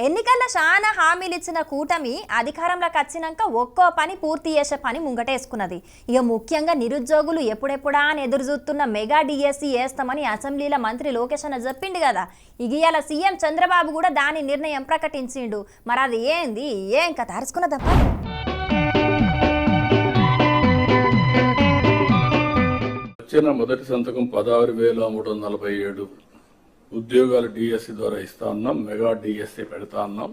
ఎన్నికల్లో చాలా హామీలు ఇచ్చిన కూటమి అధికారంలోకి వచ్చినాక ఒక్కో పని పూర్తి చేసే పని ముంగటేసుకున్నది. ఇక ముఖ్యంగా నిరుద్యోగులు ఎప్పుడెప్పుడా అని ఎదురు చూస్తున్న మెగా డిఎస్సి వేస్తామని అసెంబ్లీలో మంత్రి లోకేష్ అన్న చెప్పిండు కదా. ఇవాళ సీఎం చంద్రబాబు కూడా దాని నిర్ణయం ప్రకటించిండు. మరి అది ఏంది, ఏం కథ అరుచుకున్నదప్ప. వచ్చిన మొదటి సంతకం 16,347 ఉద్యోగాలు డిఎస్సి ద్వారా ఇస్తా ఉన్నాం. మెగా డిఎస్సి పెడతా ఉన్నాం.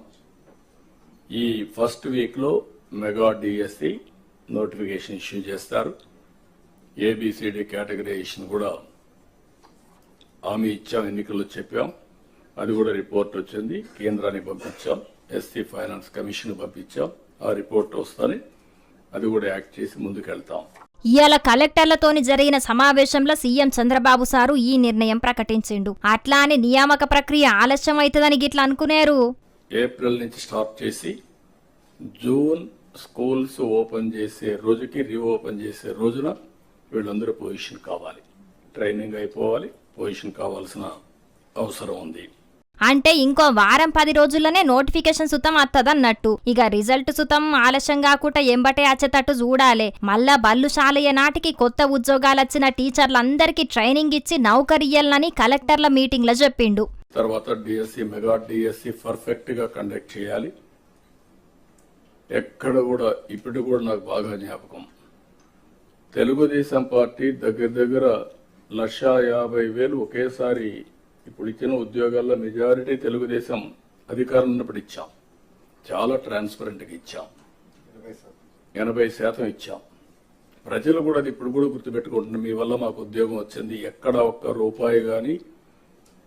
ఈ ఫస్ట్ వీక్ లో మెగా డిఎస్సి నోటిఫికేషన్ ఇష్యూ చేస్తారు. ఏబిసిడి కేటగరైజేషన్ కూడా హామీ ఇచ్చాం, ఎన్నికల్లో చెప్పాం. అది కూడా రిపోర్ట్ వచ్చింది, కేంద్రానికి పంపించాం, ఎస్సీ ఫైనాన్స్ కమిషన్ పంపించాం. ఆ రిపోర్ట్ వస్తానే అది కూడా యాక్ట్ చేసి ముందుకెళ్తాం. ఇవాళ కలెక్టర్లతోని జరిగిన సమావేశంలో సీఎం చంద్రబాబు సారు ఈ నిర్ణయం ప్రకటించిండు. అట్లా అని నియామక ప్రక్రియ ఆలస్యం అవుతుందని గిట్లా అనుకునేరు. ఏప్రిల్ నుంచి స్టార్ట్ చేసి జూన్ స్కూల్స్ ఓపెన్ చేసే రోజుకి రీఓపెన్ చేసే రోజున వీళ్ళందరూ పొజిషన్ కావాలి, ట్రైనింగ్ అయిపోవాలి, పొజిషన్ కావాల్సిన అవసరం ఉంది. అంటే ఇంకో వారం 10 రోజుల్లోనే నోటిఫికేషన్ సుతం వత్తదన్నట్టు. ఇక రిజల్ట్ సుతం ఆలస్యం కాకుండా ఎంబటే వచ్చేటట్టు చూడాలి. మళ్ళా బల్లు శాలయ్య నాటికి కొత్త ఉద్యోగాలు వచ్చిన టీచర్లందరికీ ట్రైనింగ్ ఇచ్చి నౌకరియ్యాలని కలెక్టర్ల మీటింగ్ లో చెప్పిండు. తర్వాత డిఎస్సి మెగా డిఎస్సి పర్ఫెక్ట్ గా కండక్ట్ చేయాలి. ఎక్కడ కూడా ఇప్పుడు కూడా నాకు బాగా జ్ఞాపకం, తెలుగుదేశం పార్టీ దగ్గర 1,50,000 ఒకేసారి ఇప్పుడు ఇచ్చిన ఉద్యోగాల్లో మెజారిటీ తెలుగుదేశం అధికారం ఉన్నప్పుడు ఇచ్చాం. చాలా ట్రాన్స్పరెంట్గా ఇచ్చాం, 80% ఇచ్చాం. ప్రజలు కూడా అది ఇప్పుడు కూడా గుర్తుపెట్టుకుంటున్నారు. మీ వల్ల మాకు ఉద్యోగం వచ్చింది, ఎక్కడ ఒక్క రూపాయి కానీ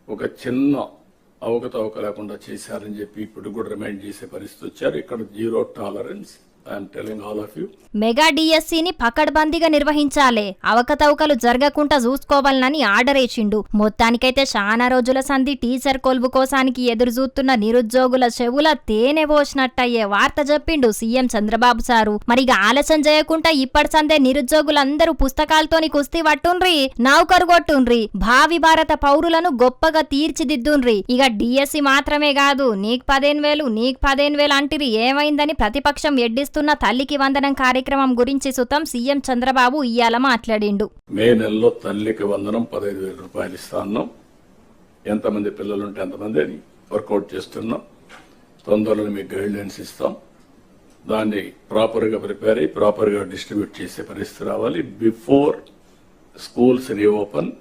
ఒక చిన్న అవకతవక లేకుండా చేశారని చెప్పి ఇప్పుడు కూడా రిమైండ్ చేసే పరిస్థితి వచ్చారు. ఇక్కడ జీరో టాలరెన్స్. మెగా డిఎస్సిని పకడ్బందీగా నిర్వహించాలే, అవకతవకలు జరగకుండా చూసుకోవాలని ఆర్డర్ వేసిండు. మొత్తానికైతే చాలా రోజుల సంధి టీచర్ కొలువు కోసానికి ఎదురు చూస్తున్న నిరుద్యోగుల చెవుల తేనె పోసినట్టయ్యే వార్త చెప్పిండు సీఎం చంద్రబాబు సారు. మరిగా ఆలస్యం చేయకుండా ఇప్పటి సందే నిరుద్యోగులందరూ పుస్తకాలతోని కుస్తీ పట్టుండ్రి, నౌకరు కొట్టుండ్రి, భావి భారత పౌరులను గొప్పగా తీర్చిదిద్దుండ్రి. ఇక డిఎస్సి మాత్రమే కాదు, నీకు 15,000 నీకు 15,000 అంటిరి. ఏమైందని ప్రతిపక్షం ఎడ్డిస్తూ తల్లికి వందనం కార్యక్రమం గురించి సుతం సీఎం చంద్రబాబు ఇయ్యాల మాట్లాడిండు. మే నెలలో తల్లికి వందనం 15,000 రూపాయలు ఇస్తా ఉన్నాం. ఎంతమంది పిల్లలుంటే ఎంతమంది అని వర్కౌట్ చేస్తున్నాం. తొందరలో మీకు గైడ్ లైన్స్ ఇస్తాం. దాన్ని ప్రాపర్ గా ప్రిపేర్ అయ్యి ప్రాపర్ గా డిస్ట్రిబ్యూట్ చేసే పరిస్థితి రావాలి. బిఫోర్ స్కూల్స్ రీఓపెన్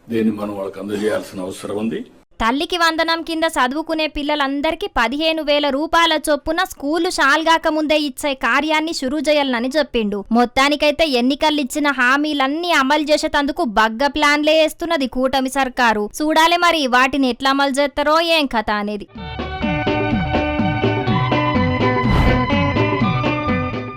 దీన్ని మనం వాళ్ళకి అందజేయాల్సిన అవసరం ఉంది. తల్లికి వందనం కింద చదువుకునే పిల్లలందరికీ 15,000 రూపాయల చొప్పున స్కూలు షాల్గాక ముందే ఇచ్చే కార్యాన్ని షురూ చేయాలని చెప్పిండు. మొత్తానికైతే ఎన్నికలు ఇచ్చిన హామీలన్నీ అమలు చేసేటందుకు బగ్గ ప్లాన్లే వేస్తున్నది కూటమి సర్కారు. చూడాలి మరి వాటిని ఎట్లా అమలు చేస్తారో ఏం కథ అనేది.